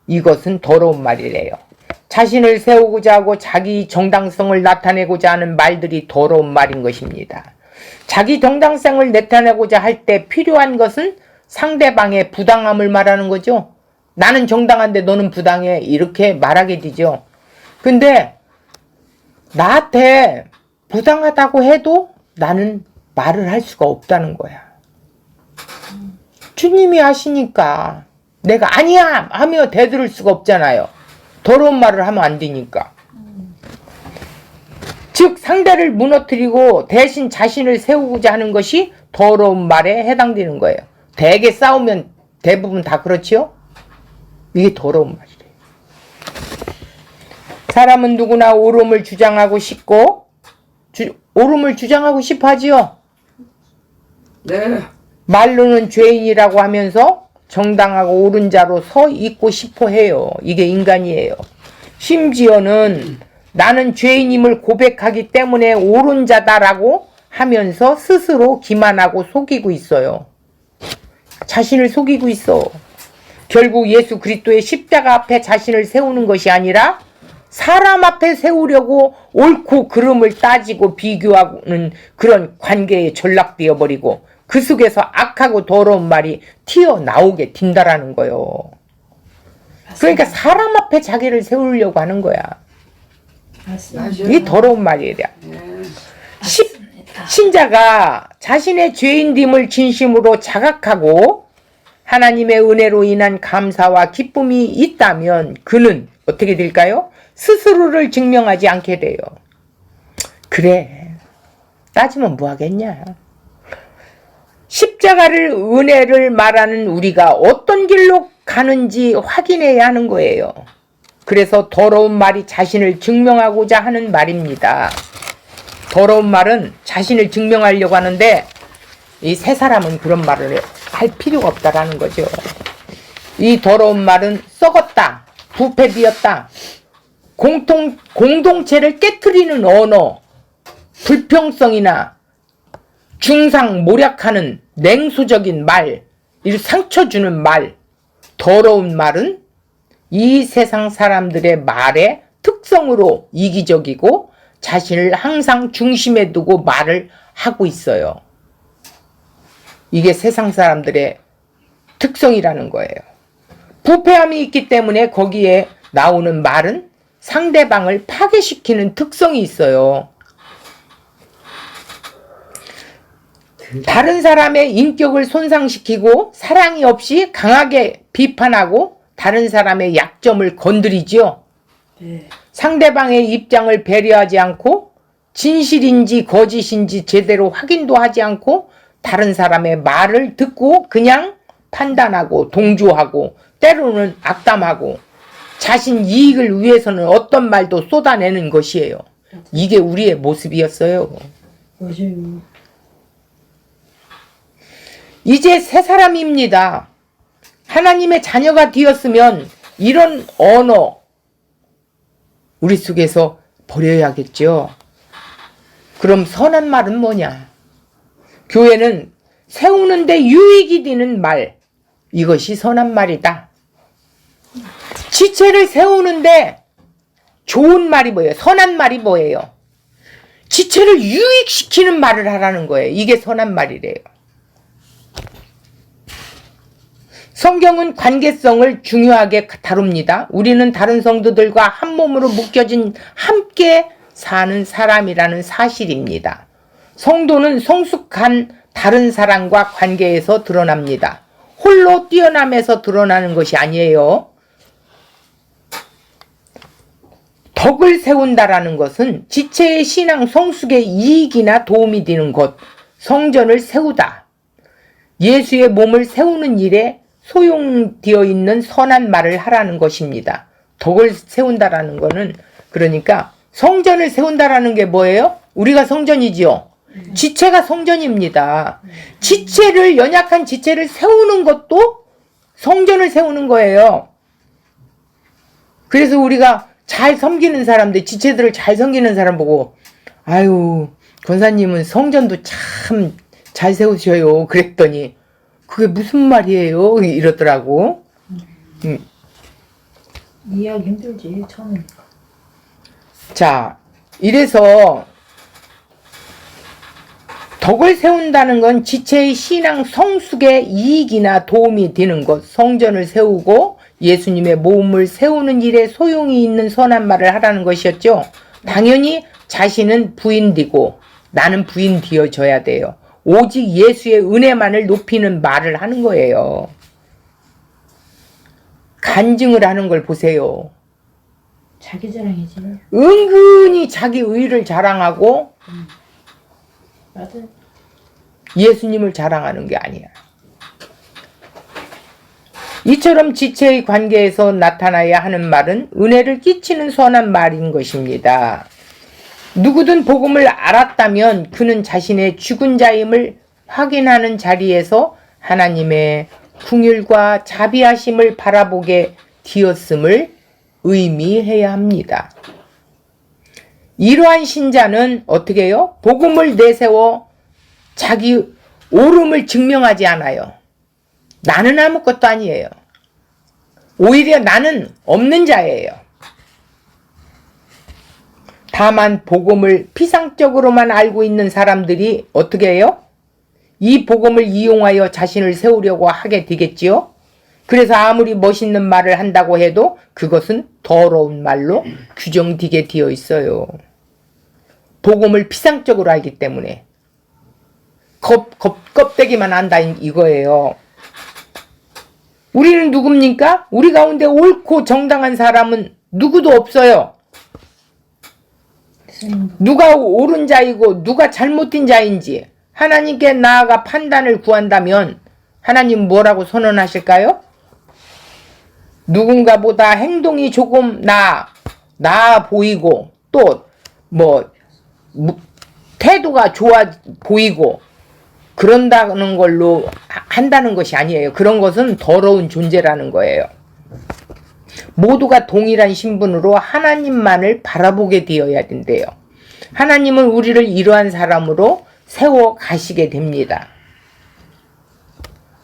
이것은 더러운 말이래요. 자신을 세우고자 하고 자기 정당성을 나타내고자 하는 말들이 더러운 말인 것입니다. 자기 정당성을 나타내고자 할 때 필요한 것은 상대방의 부당함을 말하는 거죠. 나는 정당한데 너는 부당해, 이렇게 말하게 되죠. 근데 나한테 부당하다고 해도 나는 말을 할 수가 없다는 거야. 주님이 아시니까 내가 아니야 하며 대들을 수가 없잖아요. 더러운 말을 하면 안 되니까. 즉 상대를 무너뜨리고 대신 자신을 세우고자 하는 것이 더러운 말에 해당되는 거예요. 대개 싸우면 대부분 다 그렇지요? 이게 더러운 말이래요. 사람은 누구나 옳음을 주장하고 싶고 옳음을 주장하고 싶어 하지요? 네. 말로는 죄인이라고 하면서 정당하고 옳은 자로 서 있고 싶어 해요. 이게 인간이에요. 심지어는 나는 죄인임을 고백하기 때문에 옳은 자다라고 하면서 스스로 기만하고 속이고 있어요. 자신을 속이고 있어. 결국 예수 그리스도의 십자가 앞에 자신을 세우는 것이 아니라 사람 앞에 세우려고 옳고 그름을 따지고 비교하는 그런 관계에 전락되어 버리고 그 속에서 악하고 더러운 말이 튀어나오게 된다라는 거예요. 그러니까 사람 앞에 자기를 세우려고 하는 거야. 이게 더러운 말이야. 신자가 자신의 죄인됨을 진심으로 자각하고 하나님의 은혜로 인한 감사와 기쁨이 있다면 그는 어떻게 될까요? 스스로를 증명하지 않게 돼요. 그래, 따지면 뭐하겠냐. 십자가를 은혜를 말하는 우리가 어떤 길로 가는지 확인해야 하는 거예요. 그래서 더러운 말이 자신을 증명하고자 하는 말입니다. 더러운 말은 자신을 증명하려고 하는데 이 세 사람은 그런 말을 할 필요가 없다라는 거죠. 이 더러운 말은 썩었다, 부패되었다, 공동체를 깨트리는 언어, 불평성이나 중상모략하는 냉소적인 말, 이 상처 주는 말, 더러운 말은 이 세상 사람들의 말의 특성으로 이기적이고 자신을 항상 중심에 두고 말을 하고 있어요. 이게 세상 사람들의 특성이라는 거예요. 부패함이 있기 때문에 거기에 나오는 말은 상대방을 파괴시키는 특성이 있어요. 다른 사람의 인격을 손상시키고 사랑이 없이 강하게 비판하고 다른 사람의 약점을 건드리죠. 네. 상대방의 입장을 배려하지 않고 진실인지 거짓인지 제대로 확인도 하지 않고 다른 사람의 말을 듣고 그냥 판단하고 동조하고 때로는 악담하고 자신 이익을 위해서는 어떤 말도 쏟아내는 것이에요. 이게 우리의 모습이었어요. 맞아요. 이제 새 사람입니다. 하나님의 자녀가 되었으면 이런 언어 우리 속에서 버려야겠죠. 그럼 선한 말은 뭐냐? 교회는 세우는데 유익이 되는 말, 이것이 선한 말이다. 지체를 세우는데 좋은 말이 뭐예요? 선한 말이 뭐예요? 지체를 유익시키는 말을 하라는 거예요. 이게 선한 말이래요. 성경은 관계성을 중요하게 다룹니다. 우리는 다른 성도들과 한 몸으로 묶여진 함께 사는 사람이라는 사실입니다. 성도는 성숙한 다른 사람과 관계에서 드러납니다. 홀로 뛰어남에서 드러나는 것이 아니에요. 덕을 세운다라는 것은 지체의 신앙 성숙의 이익이나 도움이 되는 것, 성전을 세우다. 예수의 몸을 세우는 일에 소용되어 있는 선한 말을 하라는 것입니다. 덕을 세운다라는 거는 그러니까 성전을 세운다라는 게 뭐예요? 우리가 성전이지요. 지체가 성전입니다. 지체를 연약한 지체를 세우는 것도 성전을 세우는 거예요. 그래서 우리가 잘 섬기는 사람들, 지체들을 잘 섬기는 사람 보고 아유 권사님은 성전도 참 잘 세우셔요 그랬더니 그게 무슨 말이에요 이러더라고. 이해하기 힘들지 처음이니까. 자, 이래서 덕을 세운다는 건 지체의 신앙 성숙의 이익이나 도움이 되는 것, 성전을 세우고 예수님의 몸을 세우는 일에 소용이 있는 선한 말을 하라는 것이었죠. 당연히 자신은 부인되고 나는 부인되어져야 돼요. 오직 예수의 은혜만을 높이는 말을 하는 거예요. 간증을 하는 걸 보세요. 자기 자랑이지. 은근히 자기 의를 자랑하고 맞아. 예수님을 자랑하는 게 아니야. 이처럼 지체의 관계에서 나타나야 하는 말은 은혜를 끼치는 선한 말인 것입니다. 누구든 복음을 알았다면 그는 자신의 죽은 자임을 확인하는 자리에서 하나님의 긍휼과 자비하심을 바라보게 되었음을 의미해야 합니다. 이러한 신자는 어떻게 해요? 복음을 내세워 자기 옳음을 증명하지 않아요. 나는 아무것도 아니에요. 오히려 나는 없는 자예요. 다만 복음을 피상적으로만 알고 있는 사람들이 어떻게 해요? 이 복음을 이용하여 자신을 세우려고 하게 되겠지요. 그래서 아무리 멋있는 말을 한다고 해도 그것은 더러운 말로 규정되게 되어 있어요. 복음을 피상적으로 알기 때문에 껍데기만 안다 이거예요. 우리는 누굽니까? 우리 가운데 옳고 정당한 사람은 누구도 없어요. 누가 옳은 자이고 누가 잘못된 자인지 하나님께 나아가 판단을 구한다면 하나님 뭐라고 선언하실까요? 누군가보다 행동이 조금 나아 보이고 또 태도가 좋아 보이고 그런다는 걸로 한다는 것이 아니에요. 그런 것은 더러운 존재라는 거예요. 모두가 동일한 신분으로 하나님만을 바라보게 되어야 된대요. 하나님은 우리를 이러한 사람으로 세워 가시게 됩니다.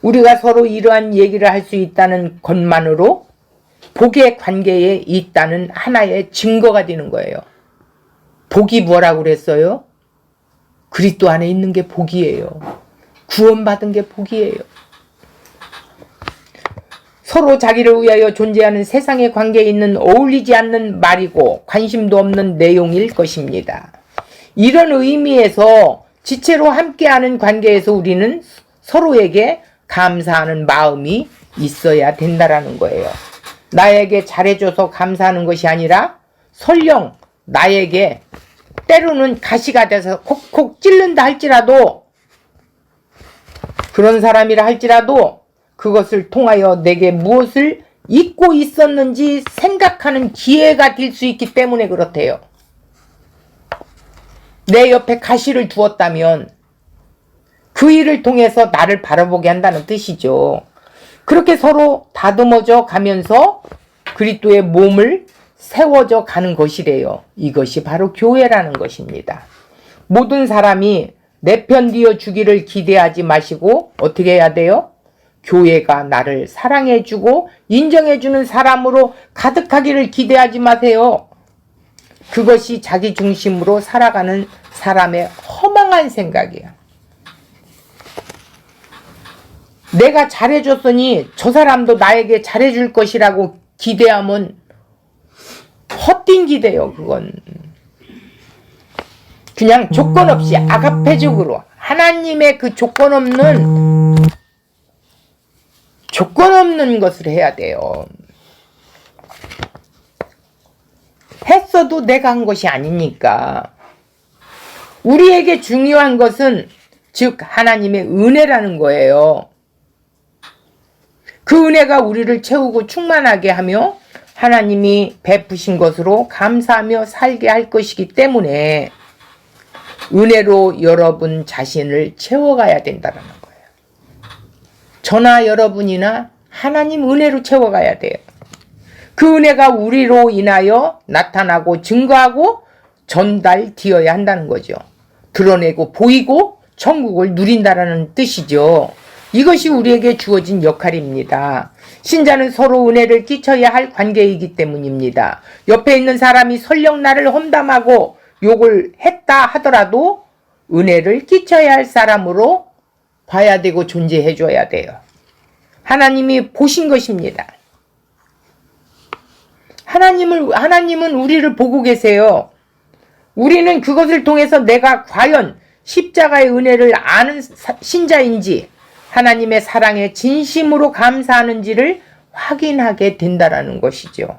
우리가 서로 이러한 얘기를 할 수 있다는 것만으로 복의 관계에 있다는 하나의 증거가 되는 거예요. 복이 뭐라고 그랬어요? 그리스도 안에 있는 게 복이에요. 구원받은 게 복이에요. 서로 자기를 위하여 존재하는 세상의 관계에 있는 어울리지 않는 말이고 관심도 없는 내용일 것입니다. 이런 의미에서 지체로 함께하는 관계에서 우리는 서로에게 감사하는 마음이 있어야 된다라는 거예요. 나에게 잘해줘서 감사하는 것이 아니라 설령 나에게 때로는 가시가 돼서 콕콕 찔른다 할지라도 그런 사람이라 할지라도 그것을 통하여 내게 무엇을 잊고 있었는지 생각하는 기회가 될 수 있기 때문에 그렇대요. 내 옆에 가시를 두었다면 그 일을 통해서 나를 바라보게 한다는 뜻이죠. 그렇게 서로 다듬어져 가면서 그리스도의 몸을 세워져 가는 것이래요. 이것이 바로 교회라는 것입니다. 모든 사람이 내 편 되어 주기를 기대하지 마시고 어떻게 해야 돼요? 교회가 나를 사랑해주고 인정해주는 사람으로 가득하기를 기대하지 마세요. 그것이 자기 중심으로 살아가는 사람의 허망한 생각이야. 내가 잘해줬으니 저 사람도 나에게 잘해줄 것이라고 기대하면 헛된 기대요. 그건 그냥 조건 없이 아가페적으로 하나님의 그 조건 없는 것을 해야 돼요. 했어도 내가 한 것이 아니니까. 우리에게 중요한 것은 즉 하나님의 은혜라는 거예요. 그 은혜가 우리를 채우고 충만하게 하며 하나님이 베푸신 것으로 감사하며 살게 할 것이기 때문에 은혜로 여러분 자신을 채워가야 된다는 거예요. 저나 여러분이나 하나님 은혜로 채워가야 돼요. 그 은혜가 우리로 인하여 나타나고 증거하고 전달되어야 한다는 거죠. 드러내고 보이고 천국을 누린다라는 뜻이죠. 이것이 우리에게 주어진 역할입니다. 신자는 서로 은혜를 끼쳐야 할 관계이기 때문입니다. 옆에 있는 사람이 설령 나를 험담하고 욕을 했다 하더라도 은혜를 끼쳐야 할 사람으로 봐야 되고 존재해 줘야 돼요. 하나님이 보신 것입니다. 하나님은 우리를 보고 계세요. 우리는 그것을 통해서 내가 과연 십자가의 은혜를 아는 신자인지 하나님의 사랑에 진심으로 감사하는지를 확인하게 된다라는 것이죠.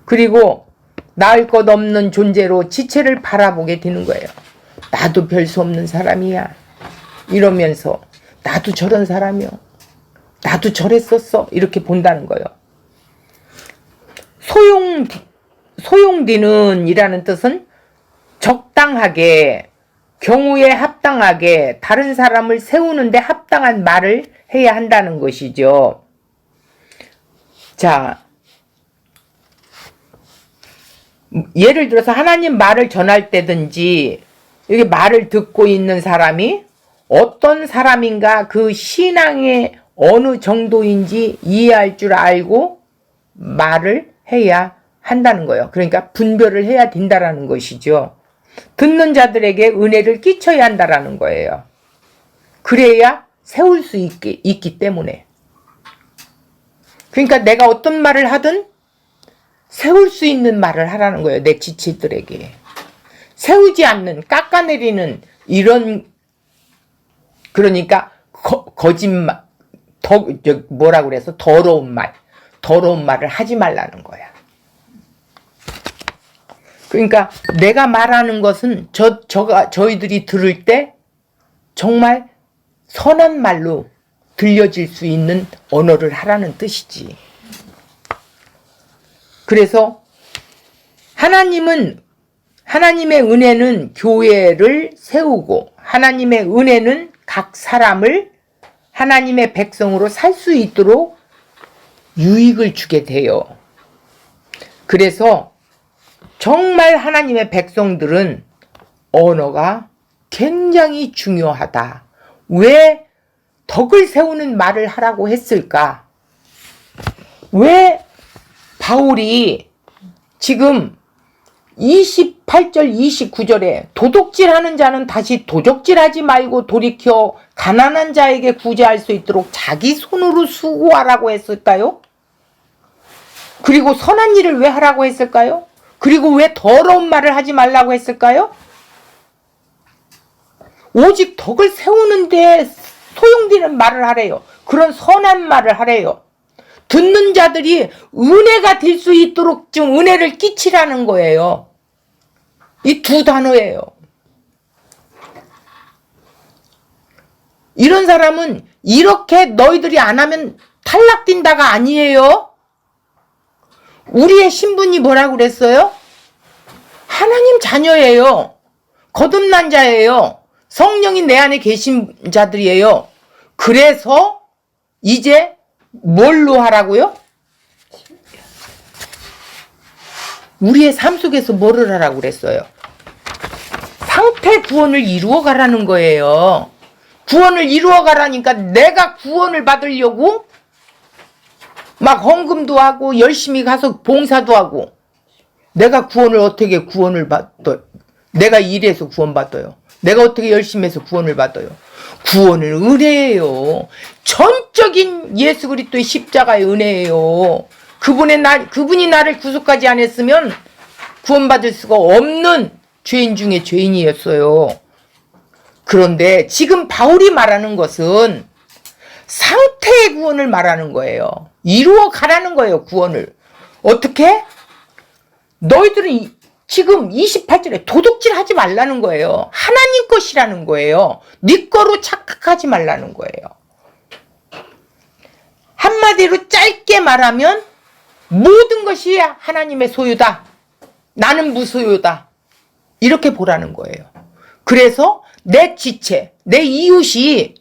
그리고 나을 것 없는 존재로 지체를 바라보게 되는 거예요. 나도 별 수 없는 사람이야. 이러면서 나도 저런 사람이요. 나도 저랬었어. 이렇게 본다는 거예요. 소용디는 이라는 뜻은 적당하게, 경우에 합당하게 다른 사람을 세우는데 합당한 말을 해야 한다는 것이죠. 자, 예를 들어서 하나님 말을 전할 때든지 여기 말을 듣고 있는 사람이 어떤 사람인가 그 신앙의 어느 정도인지 이해할 줄 알고 말을 해야 한다는 거예요. 그러니까 분별을 해야 된다라는 것이죠. 듣는 자들에게 은혜를 끼쳐야 한다라는 거예요. 그래야 세울 수 있기 때문에. 그러니까 내가 어떤 말을 하든 세울 수 있는 말을 하라는 거예요. 내 지체들에게. 세우지 않는, 깎아내리는 이런, 그러니까 거짓말, 뭐라고 그래서 더러운 말을 하지 말라는 거야. 그러니까 내가 말하는 것은 저희들이 들을 때 정말 선한 말로 들려질 수 있는 언어를 하라는 뜻이지. 그래서 하나님의 은혜는 교회를 세우고 하나님의 은혜는 각 사람을 하나님의 백성으로 살 수 있도록 유익을 주게 돼요. 그래서 정말 하나님의 백성들은 언어가 굉장히 중요하다. 왜 덕을 세우는 말을 하라고 했을까? 왜 바울이 지금 28절 29절에 도둑질하는 자는 다시 도적질하지 말고 돌이켜 가난한 자에게 구제할 수 있도록 자기 손으로 수고하라고 했을까요? 그리고 선한 일을 왜 하라고 했을까요? 그리고 왜 더러운 말을 하지 말라고 했을까요? 오직 덕을 세우는데 소용되는 말을 하래요. 그런 선한 말을 하래요. 듣는 자들이 은혜가 될 수 있도록 좀 은혜를 끼치라는 거예요. 이 두 단어예요. 이런 사람은 이렇게 너희들이 안 하면 탈락된다가 아니에요. 우리의 신분이 뭐라고 그랬어요? 하나님 자녀예요. 거듭난 자예요. 성령이 내 안에 계신 자들이에요. 그래서 이제 뭘로 하라고요? 우리의 삶 속에서 뭐를 하라고 그랬어요? 상태 구원을 이루어 가라는 거예요. 구원을 이루어 가라니까 내가 구원을 받으려고 막 헌금도 하고 열심히 가서 봉사도 하고 내가 어떻게 구원을 받아요? 내가 일해서 구원받아요. 내가 어떻게 열심히 해서 구원을 받아요? 구원은 은혜예요. 전적인 예수 그리스도의 십자가의 은혜예요. 그분이 나를 구속하지 않았으면 구원받을 수가 없는 죄인 중에 죄인이었어요. 그런데 지금 바울이 말하는 것은 상태의 구원을 말하는 거예요. 이루어 가라는 거예요, 구원을. 어떻게? 너희들은 지금 28절에 도둑질 하지 말라는 거예요. 하나님 것이라는 거예요. 네 거로 착각하지 말라는 거예요. 한마디로 짧게 말하면 모든 것이 하나님의 소유다. 나는 무소유다. 이렇게 보라는 거예요. 그래서 내 지체, 내 이웃이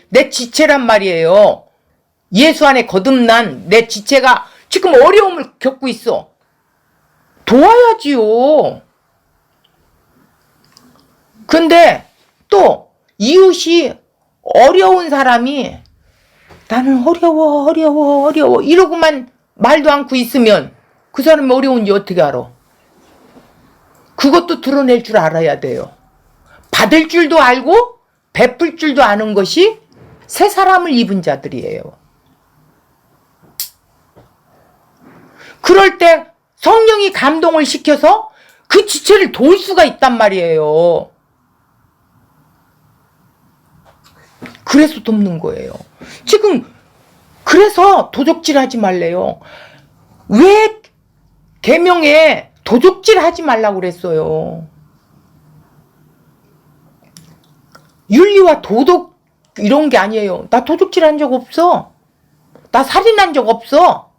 내 지체란 말이에요. 예수 안에 거듭난 내 지체가 지금 어려움을 겪고 있어. 도와야지요. 근데 또 이웃이 어려운 사람이 나는 어려워 이러고만 말도 않고 있으면 그 사람이 어려운지 어떻게 알아? 그것도 드러낼 줄 알아야 돼요. 받을 줄도 알고 베풀 줄도 아는 것이 새 사람을 입은 자들이에요. 그럴 때 성령이 감동을 시켜서 그 지체를 도울 수가 있단 말이에요. 그래서 돕는 거예요. 지금 그래서 도적질하지 말래요. 왜 계명에 도적질하지 말라고 그랬어요? 윤리와 도덕 이런 게 아니에요. 나 도적질한 적 없어. 나 살인한 적 없어.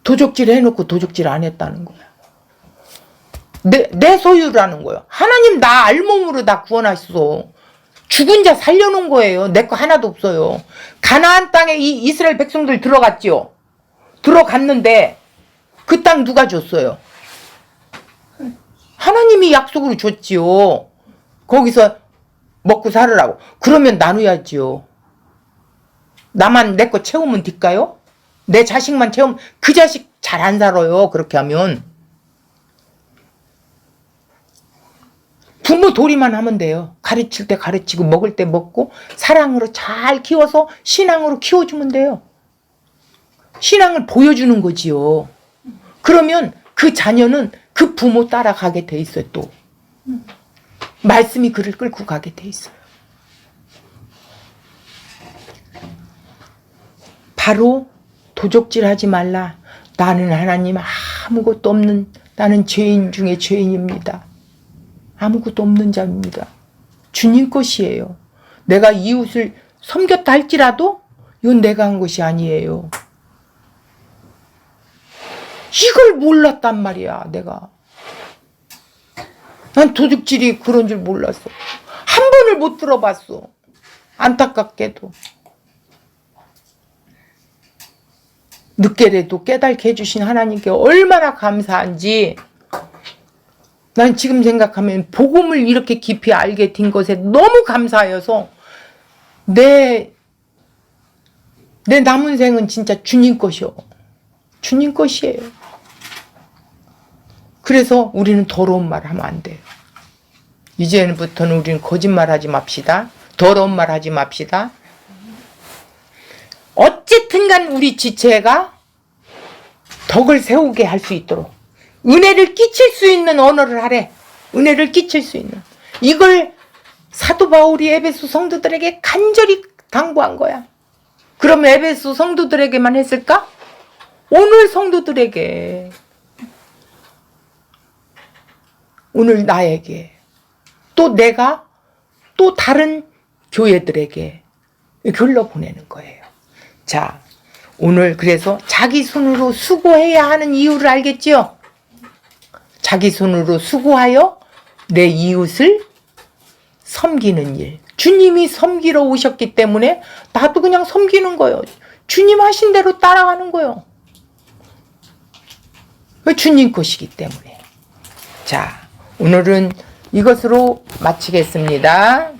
도적질 해놓고 도적질 안 했다는 거야. 내 소유라는 거예요. 하나님 나 알몸으로 다 구원하셨어. 죽은 자 살려놓은 거예요. 내 거 하나도 없어요. 가나안 땅에 이 이스라엘 백성들 들어갔지요. 들어갔는데 그 땅 누가 줬어요? 하나님이 약속으로 줬지요. 거기서 먹고 살으라고. 그러면 나눠야지요. 나만 내 거 채우면 될까요? 내 자식만 채우면 그 자식 잘 안 살아요. 그렇게 하면. 부모 도리만 하면 돼요. 가르칠 때 가르치고 먹을 때 먹고 사랑으로 잘 키워서 신앙으로 키워주면 돼요. 신앙을 보여주는 거지요. 그러면 그 자녀는 그 부모 따라가게 돼 있어요. 또 말씀이 그를 끌고 가게 돼 있어요. 바로 도적질하지 말라. 나는 하나님 아무것도 없는 나는 죄인 중에 죄인입니다. 아무것도 없는 자입니다. 주님 것이에요. 내가 이웃을 섬겼다 할지라도 이건 내가 한 것이 아니에요. 이걸 몰랐단 말이야. 내가. 난 도둑질이 그런 줄 몰랐어. 한 번을 못 들어봤어. 안타깝게도. 늦게라도 깨닫게 해주신 하나님께 얼마나 감사한지 난 지금 생각하면 복음을 이렇게 깊이 알게 된 것에 너무 감사해서 내 남은 생은 진짜 주님 것이요. 주님 것이에요. 그래서 우리는 더러운 말 하면 안 돼요. 이제부터는 우리는 거짓말 하지 맙시다. 더러운 말 하지 맙시다. 어쨌든 간 우리 지체가 덕을 세우게 할 수 있도록 은혜를 끼칠 수 있는 언어를 하래. 은혜를 끼칠 수 있는. 이걸 사도 바울이 에베소 성도들에게 간절히 당부한 거야. 그럼 에베소 성도들에게만 했을까? 오늘 성도들에게, 오늘 나에게, 또 내가 또 다른 교회들에게 글로 보내는 거예요. 자, 오늘 그래서 자기 손으로 수고해야 하는 이유를 알겠지요? 자기 손으로 수고하여 내 이웃을 섬기는 일. 주님이 섬기러 오셨기 때문에 나도 그냥 섬기는 거예요. 주님 하신 대로 따라가는 거예요. 주님 것이기 때문에. 자, 오늘은 이것으로 마치겠습니다.